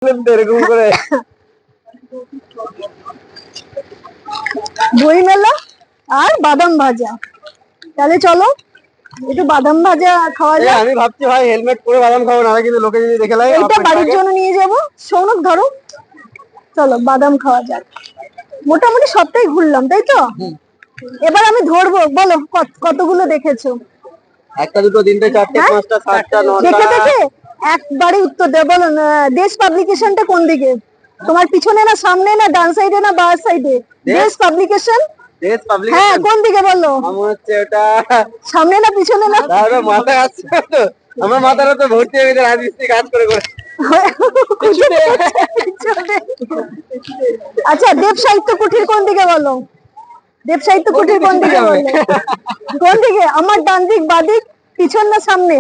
এরকম করে দই মেলা আর বাদাম ভাজা। তাহলে চলো একটু বাদাম ভাজা খাওয়া যাক। আমি ভাবছি ভাই হেলমেট পরে বাদাম খাবো না, কিন্তু লোকে যদি দেখে লাই এটা বাড়ির জন্য নিয়ে যাবো। সৌনক ধরো, চলো বাদাম খাওয়া যাক। মোটামুটি সবটাই ঘুরলাম, তাই তো? এবার আমি ধরবো, বলো কতগুলো দেখেছো? একটা দুটো তিনটে চারটে পাঁচটা সাতটা নটা। দেখে দেখে একবারে উত্তর দেবো। বলো দেশ পাবলিকেশনটা কোন দিকে? তোমার পিছনে না সামনে না ডান সাইডে না বাঁ সাইডে? দেশ পাবলিকেশন। দেশ পাবলিক, হ্যাঁ, কোন দিকে বলো? আমার হচ্ছে ওটা সামনে না পিছনে না? তাহলে মাথায় আসছে তো, আমার মাথাটা তো ভর্তি হয়ে গেছে রাজমিস্ত্রি কাজ করে করে। আচ্ছা, দেব সাহিত্য কুঠির কোন দিকে বলো? দেব সাহিত্য কুঠির কোন দিকে বলো? কোন দিকে? আমার ডান দিক, বাঁ দিক, পিছন না সামনে?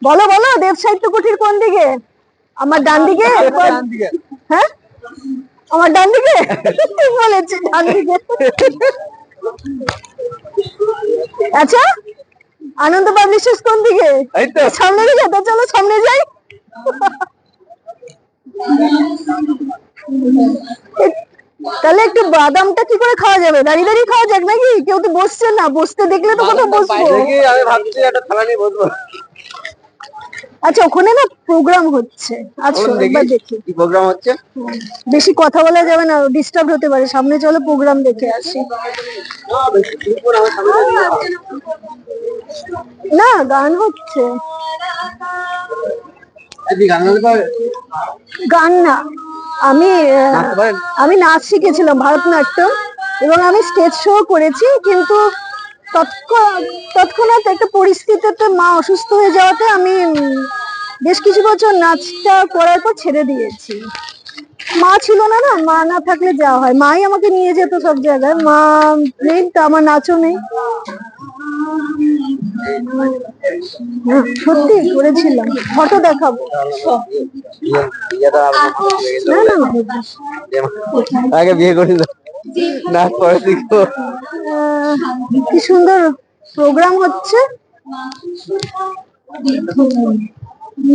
বলো বলো, দেব সাহিত্য কুঠির কোন দিকে? আমার ডান দিকে। হ্যাঁ, আমার ডান দিকে। ঠিক বলেছি, ডান দিকে। আচ্ছা, আনন্দ পাবলিশার্স কোন দিকে? সামনে দিকে। তো চলো সামনে যাই। তাহলে একটু বাদামটা কি করে খাওয়া যাবে? দাঁড়িয়ে দাঁড়িয়ে খাওয়া যাক নাকি? কেউ তো বসছে না, বসতে দেখলে তো কোথাও বসবো। আমি ভাবছি একটা থালা নিয়ে বসবো। আচ্ছা, ওখানে না প্রোগ্রাম হচ্ছে। আচ্ছা, একবার দেখি কি প্রোগ্রাম হচ্ছে। বেশি কথা বলা যাবে না, ডিস্টার্ব হতে পারে। সামনে চলো প্রোগ্রাম দেখে আসি। না, গান হচ্ছে। গান না, আমি নাচ শিখেছিলাম, ভারতনাট্যম, এবং আমি স্টেজ শো করেছি। কিন্তু তৎক্ষণাৎ একটা পরিস্থিতিতে মা অসুস্থ হয়ে যাওয়াতে আমি বেশ কিছু বছর নাচটা করার পর ছেড়ে দিয়েছি। মা ছিল না, মা না থাকলে যাওয়া হয়, মাই আমাকে নিয়ে যেত সব জায়গায়। মা নেই তো আমার নাচও নেই। সত্যি করেছিলাম, ফটো দেখাবো। আগে বিয়ে করি নাচ পরে শিখবো। কি সুন্দর প্রোগ্রাম হচ্ছে।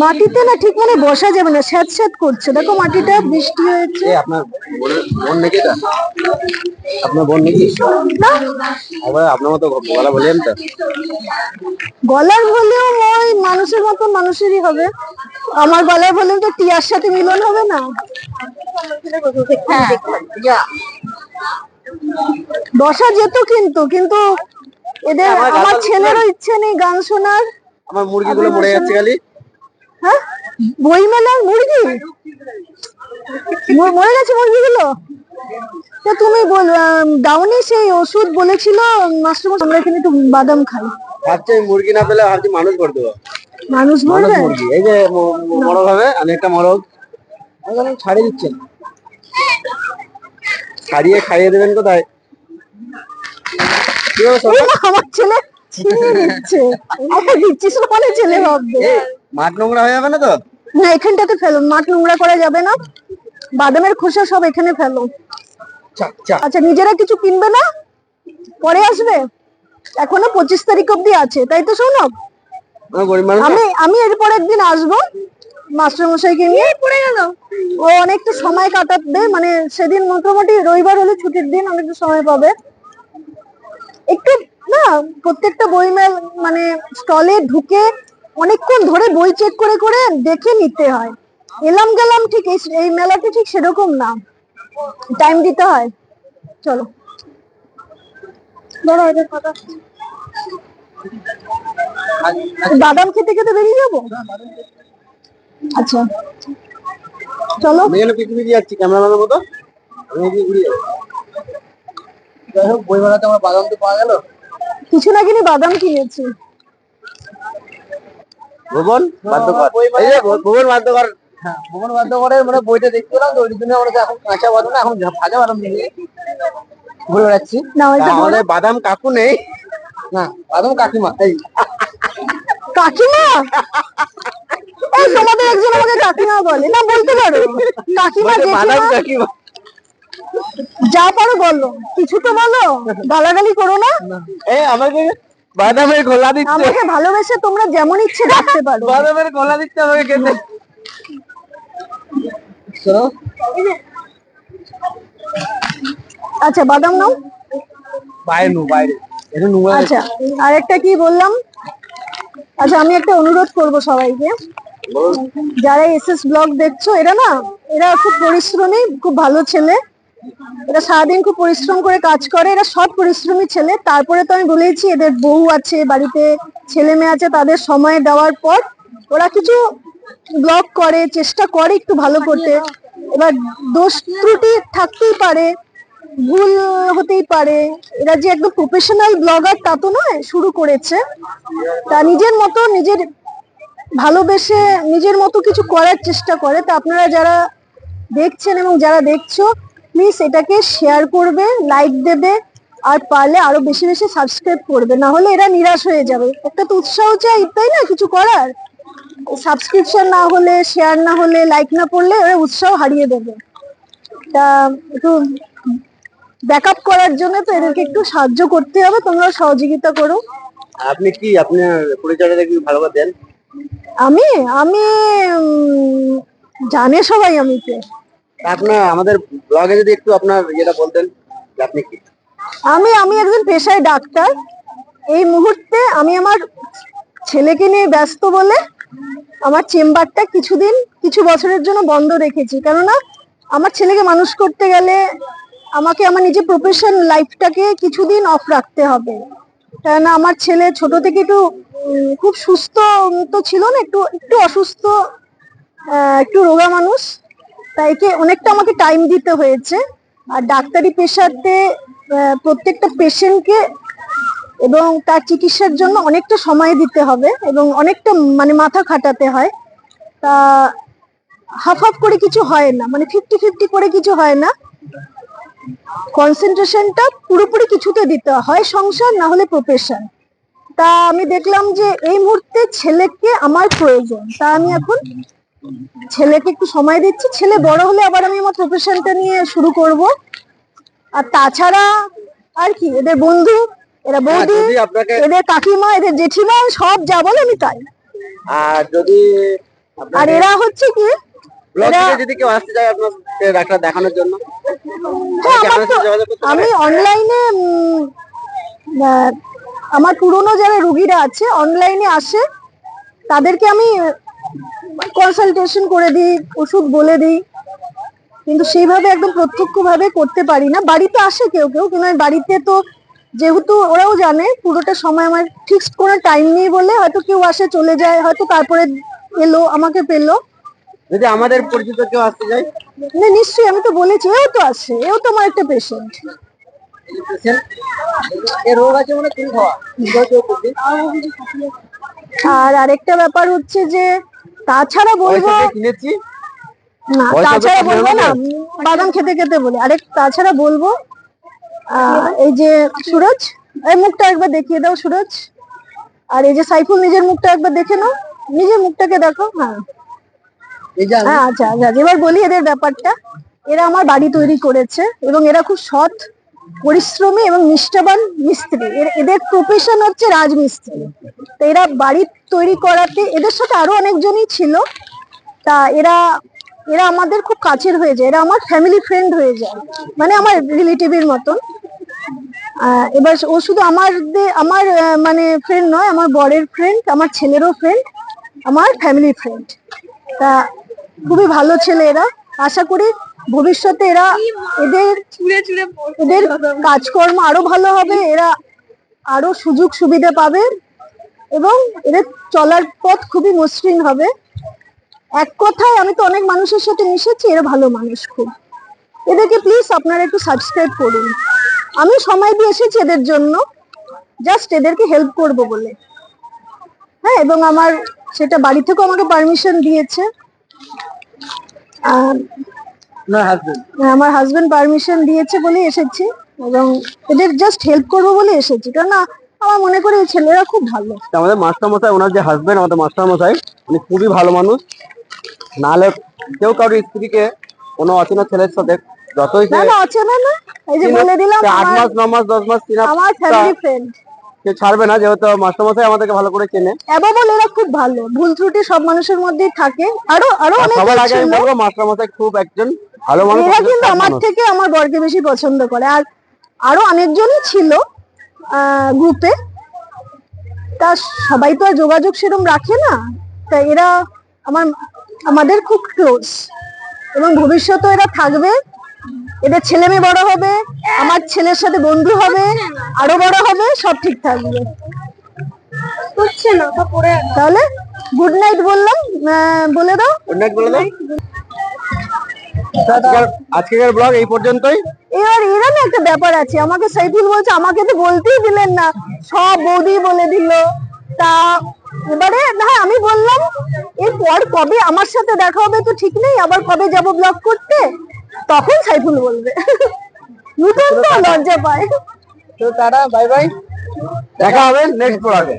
মাটিতে না ঠিক মানে বসা যাবে না, স্যাঁত স্যাঁত করছে। দেখো মাটিটা, বৃষ্টি হয়েছে। আপনার বোন নাকি? আপনার বোন নাকি? আপনার মতো গলা বলেন তো। গলার ভলিউম ওই মানুষের মতো মানুষেরই হবে। আমার গলার ভলিউম তো টিয়ার সাথে মিলন হবে না। বসা যেত, কিন্তু এদের, আমার ছেলেরও ইচ্ছে নেই গান শোনার। আমার মুরগিগুলো মরে যাচ্ছে খালি। হ্যাঁ, বই মেলার মুরগি মরে গেছে মুরগিগুলো। তো তুমি দাওনি সেই ওষুধ? বলেছিল মাস্টারমশাই আমরা এখানে একটু বাদাম খাই। ভাবছি মুরগি না পেলে ভাবছি মানুষ করে দেবো। মানুষ মরবে? মুরগি এই যে মরক হবে, অনেকটা মরক ছাড়িয়ে দিচ্ছেন। ছাড়িয়ে খাইয়ে দেবেন কোথায়? আমার ছেলে দিচ্ছিস মানে ছেলে ভাববে। মাঠ নোংরা হয়ে যাবে না তো? না, এখানটাতে ফেলো, মাঠ নোংরা করা যাবে না। বাদামের খোসা সব এখানে ফেলো। আচ্ছা, নিজেরা কিছু কিনবে না, পরে আসবে। এখনো 25 তারিখ অব্দি আছে, তাই তো শোনো? আমি এরপর একদিন আসবো মাস্টার মশাইকে নিয়ে। পড়ে গেল, ও অনেকটা সময় কাটাবে, মানে সেদিন মোটামুটি রবিবার হলে ছুটির দিন, অনেকটা সময় পাবে। একটু না, প্রত্যেকটা বই মানে স্টলে ঢুকে অনেকক্ষণ ধরে বই চেক করে করে দেখে নিতে হয়। এলাম গেলাম ঠিক, এই মেলাতে ঠিক সেরকম না, টাইম দিতে হয়। চলো ধরো এদের কথা। বাদাম খেতে খেতে বেরিয়ে যাবো। আচ্ছা চলো। যাচ্ছি ক্যামেরাম্যানের মতো, আমি ঘুরে যাবো। যাই হোক, বই মেলাতে আমার বাদাম তো পাওয়া গেল। কিছু না কিনে বাদাম কিনেছি। ভুবন বাদ্যকর, ভুবন বাদ্যকর। হ্যাঁ, ভুবন বাদ্যকরের মানে বইটা দেখতে পেলাম তো, ওই জন্য আমরা এখন কাঁচা বাদাম না, এখন ভাজা বাদাম নিয়ে ঘুরে বেড়াচ্ছি। আমাদের বাদাম কাকু নেই না, বাদাম কাকিমা। এই কাকিমা, এই তোমাদের একজন আমাকে কাকিমা বলে না, বলতে পারো কাকিমা কাকিমা, যা পারো বলো, কিছু তো বলো, গালাগালি করো না। এই আমাকে বাদামের গোলা দিচ্ছে। আমাকে ভালোবেসে তোমরা যেমন ইচ্ছে ডাকতে পারো। বাদামের গোলা দিচ্ছে আমাকে খেতে। আচ্ছা বাদাম নাও, বাইরে আচ্ছা আরেকটা কি বললাম, আচ্ছা আমি একটা অনুরোধ করব সবাইকে, যারা এসএস ব্লগ দেখছো, এরা খুব পরিশ্রমী, খুব ভালো ছেলে, এরা সারাদিন খুব পরিশ্রম করে কাজ করে, এরা সব পরিশ্রমী ছেলে। তারপরে তো আমি বলেইছি এদের বউ আছে, বাড়িতে ছেলে মেয়ে আছে, তাদের সময় দেওয়ার পর ওরা কিছু ব্লগ করে, চেষ্টা করে একটু ভালো করতে। এবার দোষ ত্রুটি থাকতেই পারে, ভুল হতেই পারে, এরা যে একদম প্রফেশনাল ব্লগার তা তো নয়, শুরু করেছে তা নিজের মতো, নিজের ভালোবেসে নিজের মতো কিছু করার চেষ্টা করে। তা আপনারা যারা দেখছেন এবং যারা দেখছো, প্লিজ এটাকে শেয়ার করবে, লাইক দেবে, আর পারলে আরো বেশি বেশি সাবস্ক্রাইব করবে, না হলে এরা নিরাশ হয়ে যাবে। একটা তো উৎসাহ চাই, তাই না, কিছু করার। সাবস্ক্রিপশন না হলে, শেয়ার না হলে, লাইক না পড়লে এরা উৎসাহ হারিয়ে দেবে। তা একটু ব্যাকআপ করার জন্য তো এদেরকে একটু সাহায্য করতে হবে, তোমরা সহযোগিতা করো। আপনি কি আপনার পরিচয়টা কি ভালো করে দেন? আমি আমি জানে সবাই আমি কে। আপনার আমাদের ব্লগে যদি একটু আপনার যেটা বলতেন যে আপনি কি। আমি একজন পেশায় ডাক্তার। এই মুহূর্তে আমি আমার ছেলেকে নিয়ে ব্যস্ত বলে আমার চেম্বারটা কিছু বছরের জন্য বন্ধ রেখেছি, কেননা আমার ছেলেকে মানুষ করতে গেলে আমাকে আমার নিজের প্রফেশন লাইফটাকে কিছুদিন অফ রাখতে হবে। কেননা আমার ছেলে ছোট থেকে একটু খুব সুস্থ তো ছিল না, একটু একটু অসুস্থ, একটু রোগা মানুষ, তাই একে অনেকটা আমাকে টাইম দিতে হয়েছে। আর ডাক্তারি পেশাতে প্রত্যেকটা পেশেন্টকে এবং তার চিকিৎসার জন্য অনেকটা সময় দিতে হবে এবং অনেকটা মানে মাথা খাটাতে হয়। তা হাফ হাফ করে কিছু হয় না, মানে 50-50 করে কিছু হয় না। কনসেন্ট্রেশনটা পুরোপুরি কিছুতে দিতে হয়, সংসার না হলে প্রফেশন। তা আমি দেখলাম যে এই মুহূর্তে ছেলেকে আমার প্রয়োজন, তা আমি এখন ছেলেকে একটু সময় দিচ্ছি। ছেলে বড় হলে আবার আমি আমার প্রফেশনটা নিয়ে শুরু করব। আর তাছাড়া আর কি, এদের বন্ধু, এরা বৌদি, এদের কাকিমা, এদের জেঠিমা, সব যা বলে আমি তাই। আর যদি আর এরা হচ্ছে কি, যদি কেউ আসতে চায় আপনার ডাক্তার দেখানোর জন্য, আমি অনলাইনে আমার পুরনো যারা রুগীরা আছে অনলাইনে আসে, তাদেরকে আমি কনসালটেশন করে দিই, ওষুধ বলে দিই, কিন্তু সেইভাবে একদম প্রত্যক্ষ ভাবে করতে পারি না। বাড়িতে আসে কেউ কেউ, কিন্তু আমি বাড়িতে তো যেহেতু ওরাও জানে পুরোটা সময় আমার ফিক্সড কোনো টাইম নেই বলে হয়তো কেউ আসে চলে যায়, হয়তো তারপরে এলো আমাকে পেলো। যদি আমাদের পরিচিত কেউ আসতে যায়, না নিশ্চয়ই, আমি তো বলেছি এও তো আসে, এও তো আমার একটা পেশেন্ট। আর আরেকটা ব্যাপার হচ্ছে যে তাছাড়া বলবো না, তাছাড়া বলবো না, বাদাম খেতে খেতে বলে তাছাড়া বলবো এই যে সুরজ, এই মুখটা একবার দেখিয়ে দাও সুরজ। আর এই যে সাইফুল, নিজের মুখটা একবার দেখে নাও, নিজের মুখটাকে দেখো। হ্যাঁ আচ্ছা আচ্ছা, এবার বলি এদের ব্যাপারটা। এরা আমার বাড়ি তৈরি করেছে এবং এরা খুব সৎ, পরিশ্রমী এবং নিষ্ঠাবান মিস্ত্রি। এদের প্রফেশন হচ্ছে রাজমিস্ত্রি। তো এরা বাড়ি তৈরি করাতে এদের সাথে আরো অনেকজনই ছিল। তা এরা আমাদের খুব কাছের হয়ে যায়, এরা আমার ফ্যামিলি ফ্রেন্ড হয়ে যায়, মানে আমার রিলেটিভের মতন। এবার ও শুধু আমার মানে ফ্রেন্ড নয়, আমার বরের ফ্রেন্ড, আমার ছেলেরও ফ্রেন্ড, আমার ফ্যামিলি ফ্রেন্ড। তা খুবই ভালো ছেলে এরা। আশা করি ভবিষ্যতে এদের কাজকর্ম আরো ভালো হবে, এরা আরো সুযোগ সুবিধা পাবে এবং এদের চলার পথ খুবই মসৃণ হবে। এক কথায় আমি তো অনেক মানুষের সাথে মিশেছি, এরা ভালো মানুষ খুব। এদেরকে প্লিজ আপনারা একটু সাবস্ক্রাইব করুন। আমি সময় দিয়ে এসেছি এদের জন্য, জাস্ট এদেরকে হেল্প করব বলে। হ্যাঁ, এবং আমার সেটা বাড়ি থেকেও আমাকে পারমিশন দিয়েছে, আমার হাজবেন্ড পারমিশন দিয়েছে বলে এসেছি এবং এদের জাস্ট হেল্প করবো বলে এসেছি, কারণ আমার মনে করি এই ছেলেরা খুব ভালো। আমাদের মাস্টার মশাই, ওনার যে হাজবেন্ড, আমাদের মাস্টার মশাই, উনি খুবই ভালো মানুষ। নাহলে কেউ কারোর স্ত্রীকে কোনো অচেনা ছেলের সাথে যতই অচেনা না, এই যে বলে দিলাম 8 মাস 9 মাস 10 মাস আমার ফ্যামিলি ফ্রেন্ড। কেউ ছাড়বে না, যেহেতু মাস্টারমশাই আমাদেরকে ভালো করে চেনে। অ্যাবাবল এরা খুব ভালো, ভুল ত্রুটি সব মানুষের মধ্যেই থাকে। আরো অনেক সবার আগে আমি বলবো মাস্টারমশাই খুব একজন ভালো মানুষ। এরা কিন্তু আমার থেকে আমার বরকে বেশি পছন্দ করে। আর আরো অনেকজনই ছিল গ্রুপে, তা সবাই তো আর যোগাযোগ সেরকম রাখে না, তা এরা আমাদের খুব ক্লোজ এবং ভবিষ্যতে এরা থাকবে। এদের ছেলে মেয়ে বড় হবে, আমার ছেলের সাথে বন্ধু হবে, আরো বড় হবে, সব ঠিক থাকবে। তাহলে গুড নাইট বললাম, বলে দাও। গুড নাইট বলে দাও। আজকের ব্লগ এই পর্যন্তই। এবার এরা না একটা ব্যাপার আছে, আমাকে সাইফুল বলছে আমাকে তো বলতেই দিলেন না, সব বৌদি বলে দিল। তা এবারে না আমি বললাম এরপর কবে আমার সাথে দেখা হবে তো ঠিক নেই, আবার কবে যাব ব্লগ করতে, তখন সাইফুল বলবে। নতুন তো লজ্জা পায়। তো টাটা, বাই বাই, দেখা হবে নেক্সট ব্লগে।